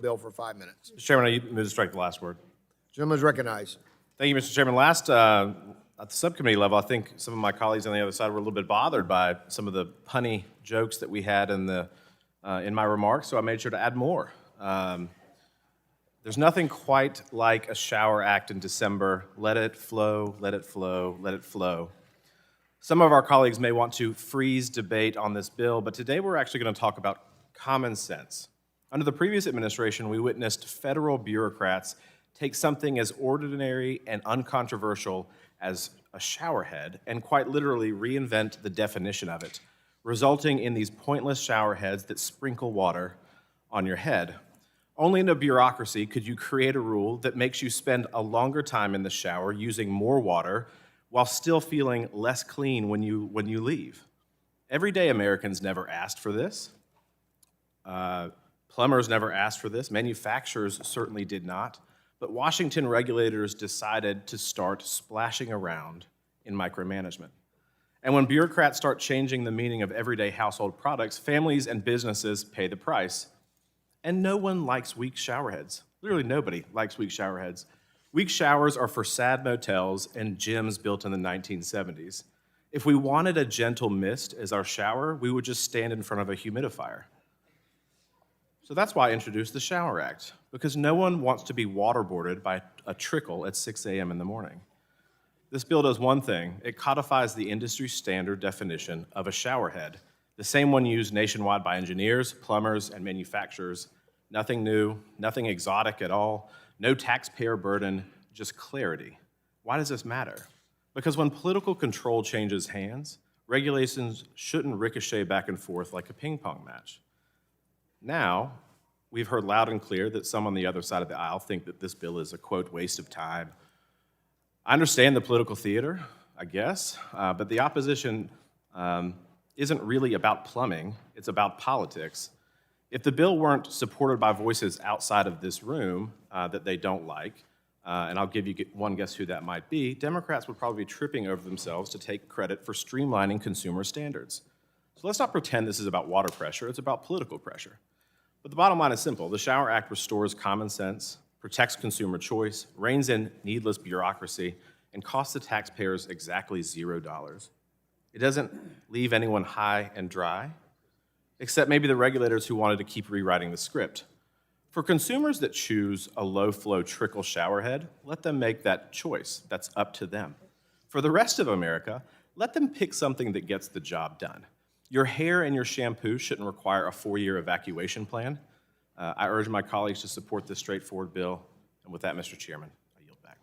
bill for 5 minutes. Mr. Chairman, I move to strike the last word. Gentleman is recognized. Thank you, Mr. Chairman. Last, at the subcommittee level, I think some of my colleagues on the other side were a little bit bothered by some of the punny jokes that we had in my remarks, so I made sure to add more. There's nothing quite like a shower act in December. Let it flow, let it flow, let it flow. Some of our colleagues may want to freeze debate on this bill, but today we're actually going to talk about common sense. Under the previous administration, we witnessed federal bureaucrats take something as ordinary and uncontroversial as a showerhead and quite literally reinvent the definition of it, resulting in these pointless showerheads that sprinkle water on your head. Only in a bureaucracy could you create a rule that makes you spend a longer time in the shower using more water while still feeling less clean when you leave. Everyday Americans never asked for this. Plumbers never asked for this. Manufacturers certainly did not. But Washington regulators decided to start splashing around in micromanagement. And when bureaucrats start changing the meaning of everyday household products, families and businesses pay the price. And no one likes weak showerheads. Literally nobody likes weak showerheads. Weak showers are for sad motels and gyms built in the 1970s. If we wanted a gentle mist as our shower, we would just stand in front of a humidifier. So that's why I introduced the Shower Act, because no one wants to be waterboarded by a trickle at 6 a.m. in the morning. This bill does one thing. It codifies the industry standard definition of a showerhead, the same one used nationwide by engineers, plumbers, and manufacturers. Nothing new, nothing exotic at all, no taxpayer burden, just clarity. Why does this matter? Because when political control changes hands, regulations shouldn't ricochet back and forth like a ping pong match. Now, we've heard loud and clear that some on the other side of the aisle think that this bill is a, quote, waste of time. I understand the political theater, I guess, but the opposition isn't really about plumbing, it's about politics. If the bill weren't supported by voices outside of this room that they don't like, and I'll give you one guess who that might be, Democrats would probably be tripping over themselves to take credit for streamlining consumer standards. So let's not pretend this is about water pressure, it's about political pressure. But the bottom line is simple. The Shower Act restores common sense, protects consumer choice, reins in needless bureaucracy, and costs the taxpayers exactly $0. It doesn't leave anyone high and dry, except maybe the regulators who wanted to keep rewriting the script. For consumers that choose a low-flow trickle showerhead, let them make that choice. That's up to them. For the rest of America, let them pick something that gets the job done. Your hair and your shampoo shouldn't require a 4-year evacuation plan. I urge my colleagues to support this straightforward bill. And with that, Mr. Chairman, I yield back.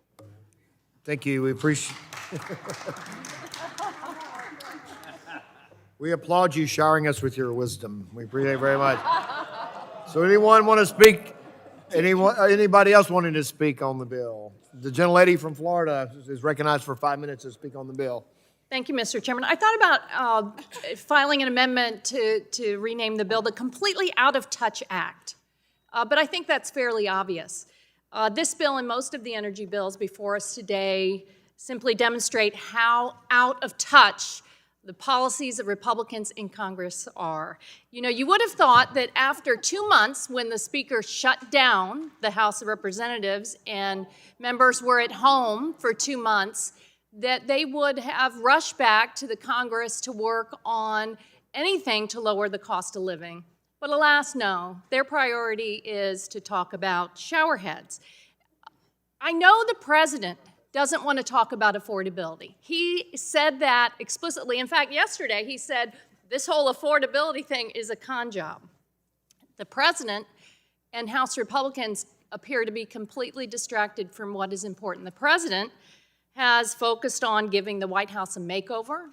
Thank you. We appreciate. We applaud you showering us with your wisdom. We appreciate it very much. So anyone want to speak? Anybody else wanting to speak on the bill? The gentlelady from Florida is recognized for 5 minutes to speak on the bill. Thank you, Mr. Chairman. I thought about filing an amendment to rename the bill the Completely Out of Touch Act, but I think that's fairly obvious. This bill and most of the energy bills before us today simply demonstrate how out of touch the policies of Republicans in Congress are. You know, you would have thought that after 2 months, when the Speaker shut down the House of Representatives and members were at home for 2 months, that they would have rushed back to the Congress to work on anything to lower the cost of living. But alas, no. Their priority is to talk about showerheads. I know the President doesn't want to talk about affordability. He said that explicitly. In fact, yesterday he said this whole affordability thing is a con job. The President and House Republicans appear to be completely distracted from what is important. The President has focused on giving the White House a makeover.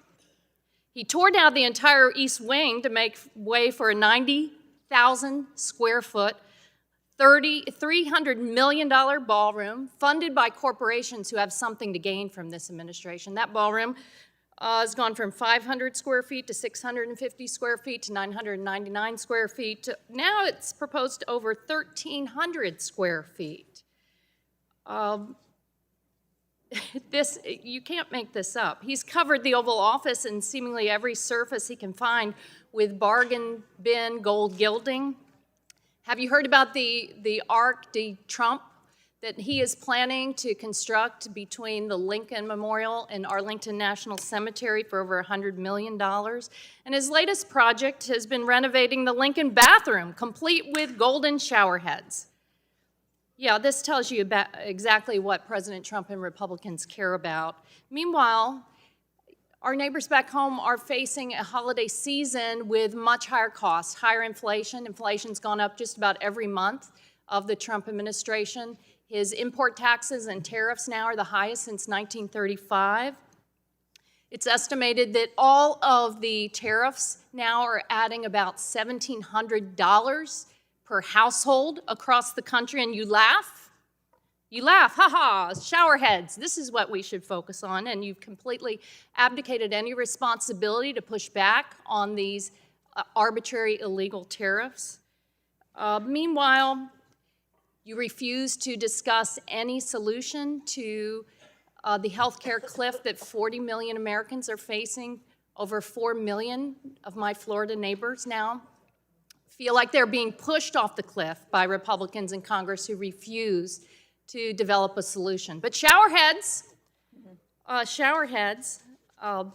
He tore down the entire East Wing to make way for a 90,000 square foot, $300 million ballroom funded by corporations who have something to gain from this administration. That ballroom has gone from 500 square feet to 650 square feet to 999 square feet. Now it's proposed to over 1,300 square feet. You can't make this up. He's covered the Oval Office and seemingly every surface he can find with bargain bin gold gilding. Have you heard about the Arc de Trump that he is planning to construct between the Lincoln Memorial and Arlington National Cemetery for over $100 million? And his latest project has been renovating the Lincoln bathroom, complete with golden shower heads. Yeah, this tells you about exactly what President Trump and Republicans care about. Meanwhile, our neighbors back home are facing a holiday season with much higher costs, higher inflation. Inflation's gone up just about every month of the Trump administration. His import taxes and tariffs now are the highest since 1935. It's estimated that all of the tariffs now are adding about $1,700 per household across the country, and you laugh. You laugh, ha-ha, shower heads. This is what we should focus on, and you've completely abdicated any responsibility to push back on these arbitrary illegal tariffs. Meanwhile, you refuse to discuss any solution to the healthcare cliff that 40 million Americans are facing. Over 4 million of my Florida neighbors now feel like they're being pushed off the cliff by Republicans in Congress who refuse to develop a solution. But shower heads,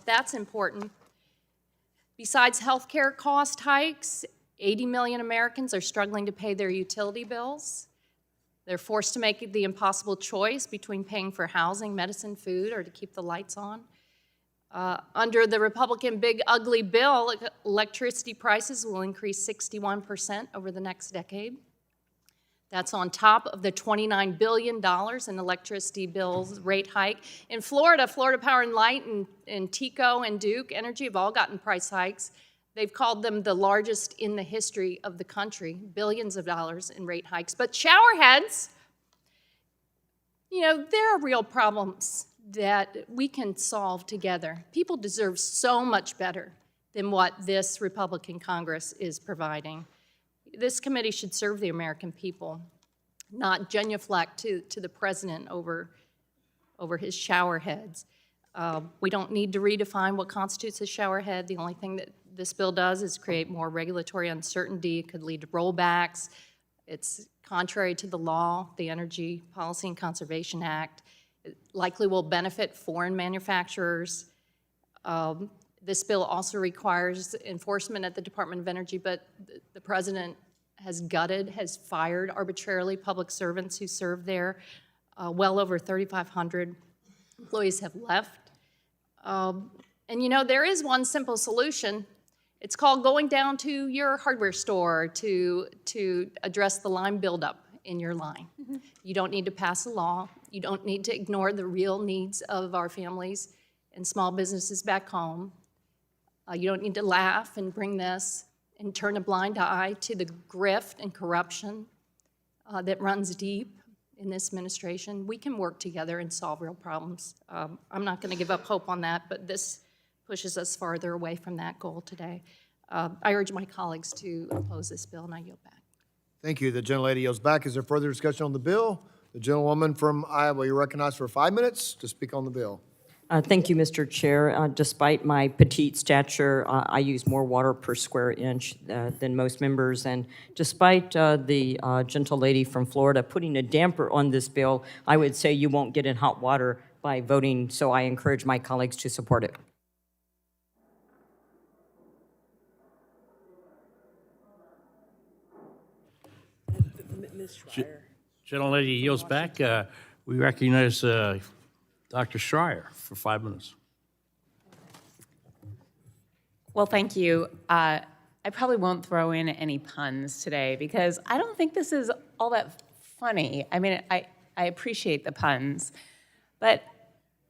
that's important. Besides healthcare cost hikes, 80 million Americans are struggling to pay their utility bills. They're forced to make the impossible choice between paying for housing, medicine, food, or to keep the lights on. Under the Republican big ugly bill, electricity prices will increase 61% over the next decade. That's on top of the $29 billion in electricity bills rate hike. In Florida, Florida Power and Light and TECO and Duke Energy have all gotten price hikes. They've called them the largest in the history of the country, billions of dollars in rate hikes. But shower heads, you know, there are real problems that we can solve together. People deserve so much better than what this Republican Congress is providing. This committee should serve the American people, not genuflect to the president over his shower heads. We don't need to redefine what constitutes a shower head. The only thing that this bill does is create more regulatory uncertainty. It could lead to rollbacks. It's contrary to the law, the Energy Policy and Conservation Act. It likely will benefit foreign manufacturers. This bill also requires enforcement at the Department of Energy, but the president has fired arbitrarily public servants who serve there. Well over 3,500 employees have left. And you know, there is one simple solution. It's called going down to your hardware store to address the line buildup in your line. Mm-hmm. You don't need to pass a law. You don't need to ignore the real needs of our families and small businesses back home. You don't need to laugh and bring this and turn a blind eye to the grift and corruption that runs deep in this administration. We can work together and solve real problems. I'm not going to give up hope on that, but this pushes us farther away from that goal today. I urge my colleagues to oppose this bill, and I yield back. Thank you. The gentlelady yields back. Is there further discussion on the bill? The gentlewoman from Iowa, you're recognized for 5 minutes to speak on the bill. Thank you, Mr. Chair. Despite my petite stature, I use more water per square inch than most members. And despite the gentle lady from Florida putting a damper on this bill, I would say you won't get in hot water by voting, so I encourage my colleagues to support it. Gentlelady yields back. We recognize Dr. Schreier for 5 minutes. Well, thank you. I probably won't throw in any puns today because I don't think this is all that funny. I mean, I appreciate the puns, but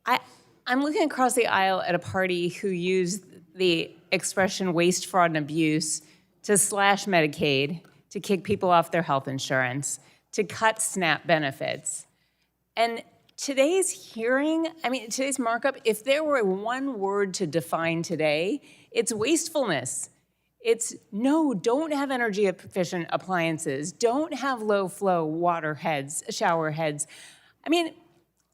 I'm looking across the aisle at a party who used the expression waste, fraud, and abuse to slash Medicaid, to kick people off their health insurance, to cut SNAP benefits. And today's hearing, today's markup, if there were one word to define today, it's wastefulness. It's no, don't have energy efficient appliances. Don't have low flow water heads, shower heads.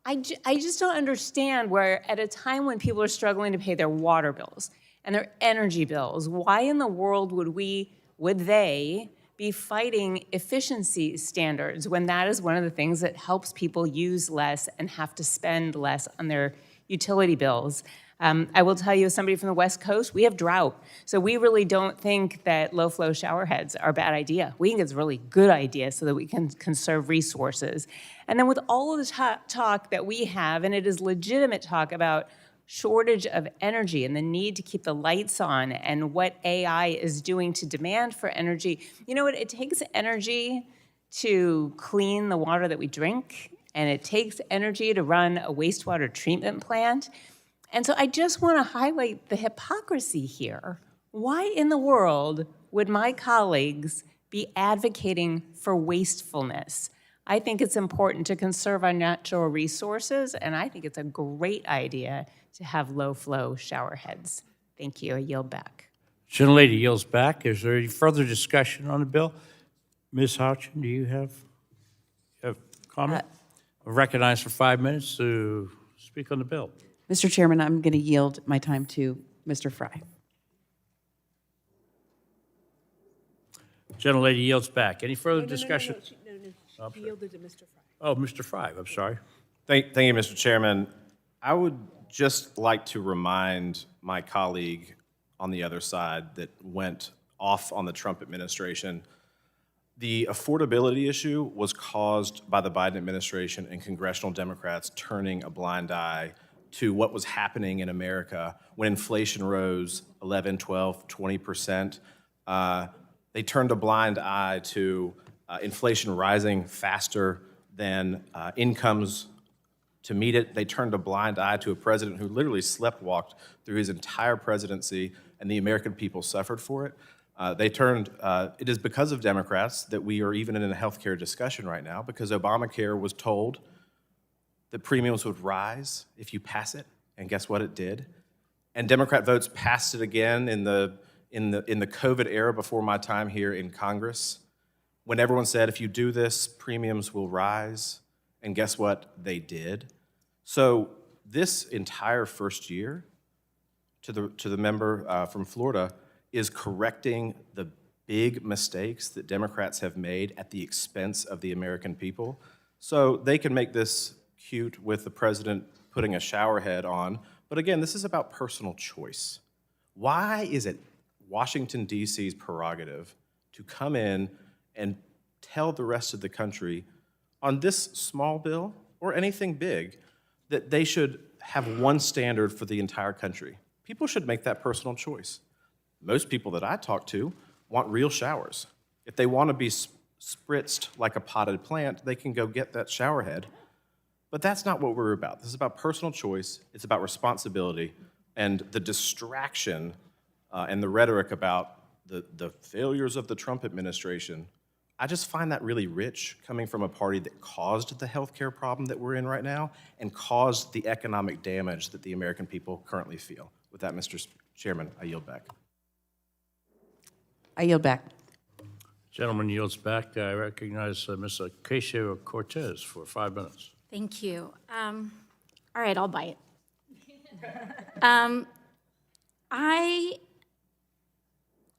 I just don't understand where at a time when people are struggling to pay their water bills and their energy bills, why in the world would they be fighting efficiency standards when that is one of the things that helps people use less and have to spend less on their utility bills. I will tell you, as somebody from the West Coast, we have drought. So we really don't think that low-flow shower heads are a bad idea. We think it's a really good idea so that we can conserve resources. And then with all of the talk that we have, and it is legitimate talk about shortage of energy and the need to keep the lights on and what AI is doing to demand for energy. You know what, it takes energy to clean the water that we drink, and it takes energy to run a wastewater treatment plant. And so I just want to highlight the hypocrisy here. Why in the world would my colleagues be advocating for wastefulness? I think it's important to conserve our natural resources, and I think it's a great idea to have low-flow shower heads. Thank you. I yield back. Gentlelady yields back. Is there any further discussion on the bill? Ms. Houchin, do you have comment? Recognized for 5 minutes to speak on the bill. Mr. Chairman, I'm going to yield my time to Mr. Fry. Gentlelady yields back. Any further discussion? No. She yielded to Mr. Fry. Oh, Mr. Fry, I'm sorry. Thank you, Mr. Chairman. I would just like to remind my colleague on the other side that went off on the Trump administration. The affordability issue was caused by the Biden administration and congressional Democrats turning a blind eye to what was happening in America when inflation rose 11, 12, 20%. They turned a blind eye to inflation rising faster than incomes to meet it. They turned a blind eye to a president who literally sleptwalked through his entire presidency, and the American people suffered for it. It is because of Democrats that we are even in a healthcare discussion right now, because Obamacare was told that premiums would rise if you pass it, and guess what, it did. And Democrat votes passed it again in the COVID era before my time here in Congress, when everyone said, if you do this, premiums will rise, and guess what, they did. So this entire first year, to the member from Florida, is correcting the big mistakes that Democrats have made at the expense of the American people. So they can make this cute with the president putting a shower head on, but again, this is about personal choice. Why is it Washington, D.C.'s prerogative to come in and tell the rest of the country on this small bill or anything big that they should have one standard for the entire country? People should make that personal choice. Most people that I talk to want real showers. If they want to be spritzed like a potted plant, they can go get that shower head. But that's not what we're about. This is about personal choice. It's about responsibility, and the distraction and the rhetoric about the failures of the Trump administration. I just find that really rich, coming from a party that caused the healthcare problem that we're in right now and caused the economic damage that the American people currently feel. With that, Mr. Chairman, I yield back. I yield back. Gentleman yields back. I recognize Ms. Ocasio-Cortez for 5 minutes. Thank you. All right, I'll bite. I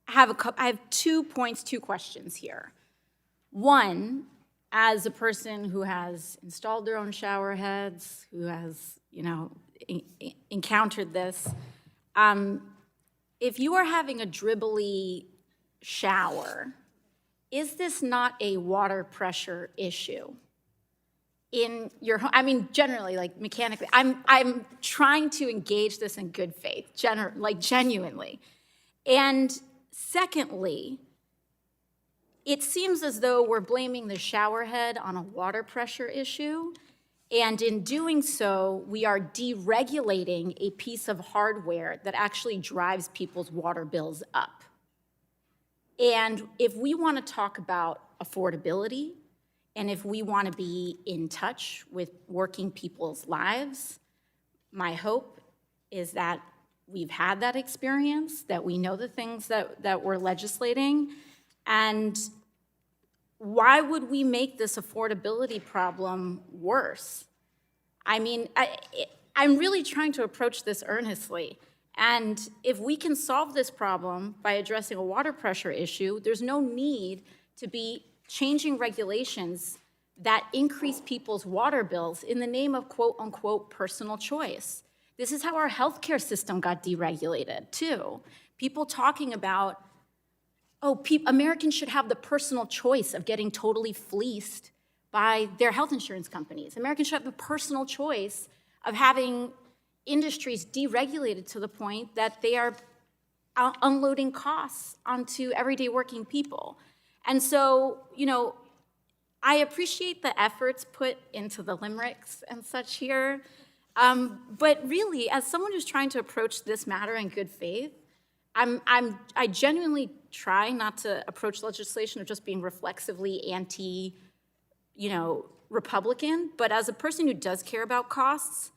have 2 points, 2 questions here. One, as a person who has installed their own shower heads, who has, encountered this, if you are having a dribbly shower, is this not a water pressure issue in your home? I mean, generally, like mechanically, I'm trying to engage this in good faith, genuinely. And secondly, it seems as though we're blaming the shower head on a water pressure issue, and in doing so, we are deregulating a piece of hardware that actually drives people's water bills up. And if we want to talk about affordability, and if we want to be in touch with working people's lives, my hope is that we've had that experience, that we know the things that we're legislating, and why would we make this affordability problem worse? I mean, I'm really trying to approach this earnestly. And if we can solve this problem by addressing a water pressure issue, there's no need to be changing regulations that increase people's water bills in the name of quote unquote personal choice. This is how our healthcare system got deregulated too. People talking about, oh, Americans should have the personal choice of getting totally fleeced by their health insurance companies. Americans should have the personal choice of having industries deregulated to the point that they are unloading costs onto everyday working people. And so, I appreciate the efforts put into the limericks and such here, but really, as someone who's trying to approach this matter in good faith, I genuinely try not to approach legislation of just being reflexively Republican, but as a person who does care about costs,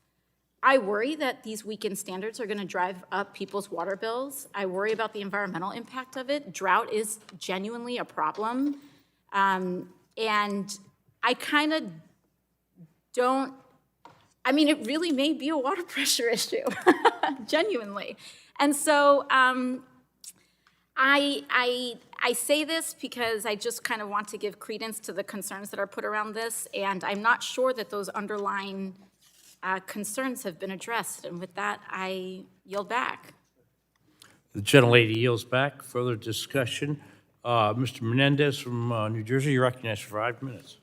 I worry that these weakened standards are going to drive up people's water bills. I worry about the environmental impact of it. Drought is genuinely a problem. And I kind of don't, it really may be a water pressure issue, genuinely. And so I say this because I just kind of want to give credence to the concerns that are put around this, and I'm not sure that those underlying concerns have been addressed. And with that, I yield back. The gentlelady yields back. Further discussion. Mr. Menendez from New Jersey, you're recognized for 5 minutes.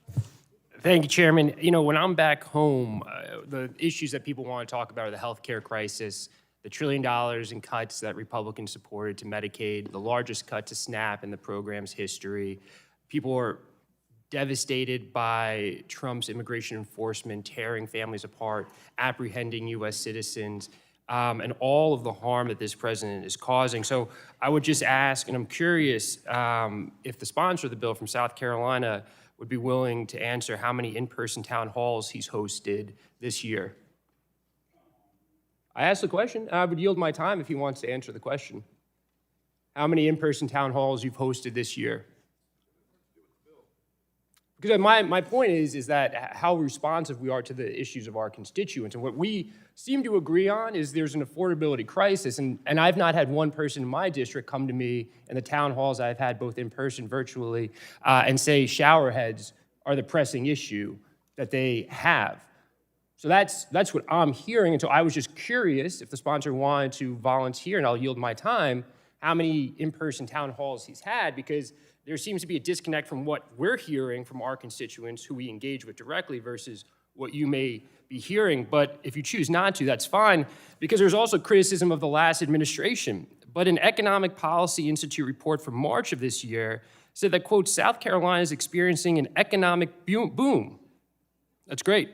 Thank you, Chairman. When I'm back home, the issues that people want to talk about are the healthcare crisis, the $1 trillion in cuts that Republicans supported to Medicaid, the largest cut to SNAP in the program's history. People are devastated by Trump's immigration enforcement, tearing families apart, apprehending U.S. citizens, and all of the harm that this president is causing. So I would just ask, and I'm curious if the sponsor of the bill from South Carolina would be willing to answer how many in-person town halls he's hosted this year. I asked the question. I would yield my time if he wants to answer the question. How many in-person town halls you've hosted this year? Because my point is that how responsive we are to the issues of our constituents. And what we seem to agree on is there's an affordability crisis. And I've not had one person in my district come to me in the town halls I've had both in person, virtually, and say shower heads are the pressing issue that they have. So that's what I'm hearing. And so I was just curious if the sponsor wanted to volunteer, and I'll yield my time, how many in-person town halls he's had, because there seems to be a disconnect from what we're hearing from our constituents who we engage with directly versus what you may be hearing. But if you choose not to, that's fine, because there's also criticism of the last administration. But an Economic Policy Institute report from March of this year said that, quote, South Carolina is experiencing an economic boom. That's great.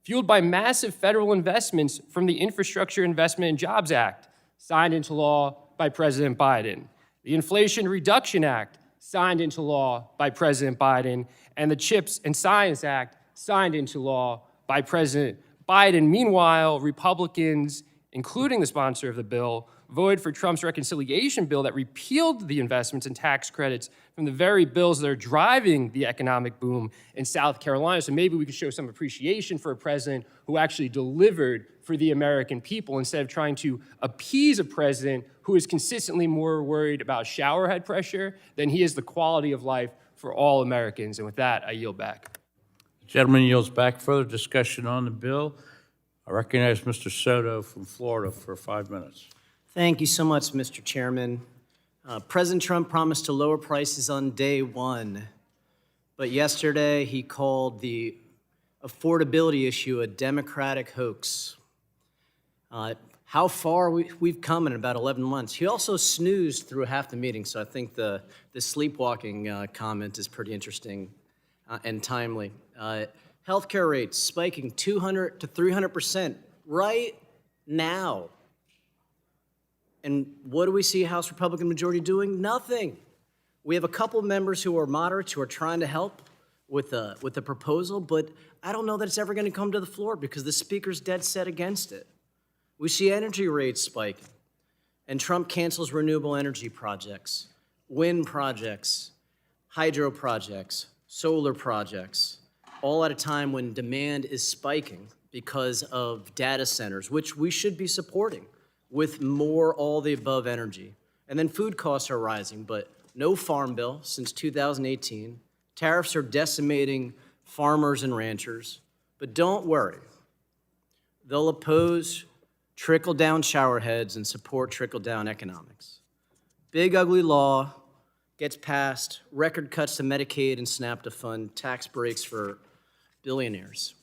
Fueled by massive federal investments from the Infrastructure Investment and Jobs Act, signed into law by President Biden, the Inflation Reduction Act, signed into law by President Biden, and the CHIPS and Science Act, signed into law by President Biden. Meanwhile, Republicans, including the sponsor of the bill, voted for Trump's reconciliation bill that repealed the investments and tax credits from the very bills that are driving the economic boom in South Carolina. So maybe we could show some appreciation for a president who actually delivered for the American people instead of trying to appease a president who is consistently more worried about showerhead pressure than he is the quality of life for all Americans. And with that, I yield back. The gentleman yields back. Further discussion on the bill. I recognize Mr. Soto from Florida for 5 minutes. Thank you so much, Mr. Chairman. President Trump promised to lower prices on day one, but yesterday he called the affordability issue a Democratic hoax. How far we've come in about 11 months. He also snoozed through half the meeting, so I think the sleepwalking comment is pretty interesting and timely. Healthcare rates spiking 200 to 300% right now. And what do we see House Republican majority doing? Nothing. We have a couple members who are moderates who are trying to help with the proposal, but I don't know that it's ever going to come to the floor because the Speaker's dead set against it. We see energy rates spiking, and Trump cancels renewable energy projects, wind projects, hydro projects, solar projects, all at a time when demand is spiking because of data centers, which we should be supporting with more all the above energy. And then food costs are rising, but no farm bill since 2018. Tariffs are decimating farmers and ranchers. But don't worry, they'll oppose trickle-down showerheads and support trickle-down economics. Big ugly law gets passed, record cuts to Medicaid and SNAP to fund tax breaks for billionaires.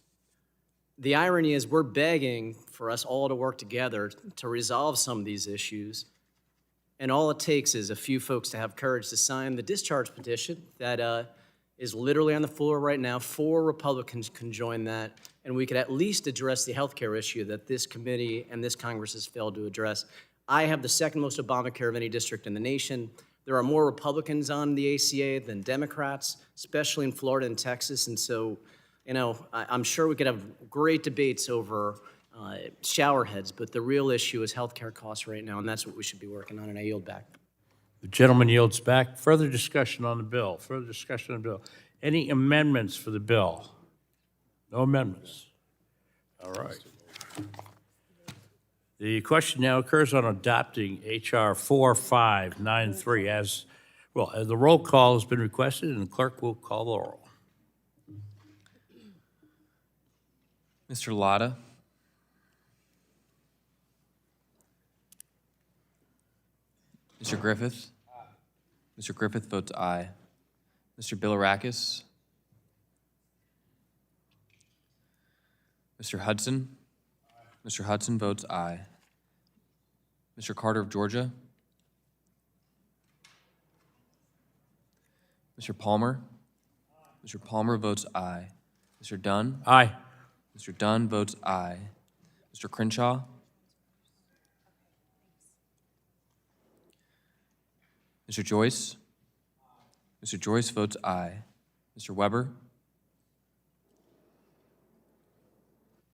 The irony is we're begging for us all to work together to resolve some of these issues, and all it takes is a few folks to have courage to sign the discharge petition that is literally on the floor right now. 4 Republicans can join that, and we could at least address the healthcare issue that this committee and this Congress has failed to address. I have the second most Obamacare of any district in the nation. There are more Republicans on the ACA than Democrats, especially in Florida and Texas, and so, you know, I'm sure we could have great debates over showerheads, but the real issue is healthcare costs right now, and that's what we should be working on, and I yield back. The gentleman yields back. Further discussion on the bill. Further discussion on the bill. Any amendments for the bill? No amendments. All right. The question now occurs on adopting H.R. 4593 as, well, the roll call has been requested, and the clerk will call the roll. Mr. Latta. Mr. Griffith. Mr. Griffith votes aye. Mr. Bilirakis. Mr. Hudson. Mr. Hudson votes aye. Mr. Carter of Georgia. Mr. Palmer. Mr. Palmer votes aye. Mr. Dunn. Aye. Mr. Dunn votes aye. Mr. Crenshaw. Mr. Joyce. Mr. Joyce votes aye. Mr. Weber.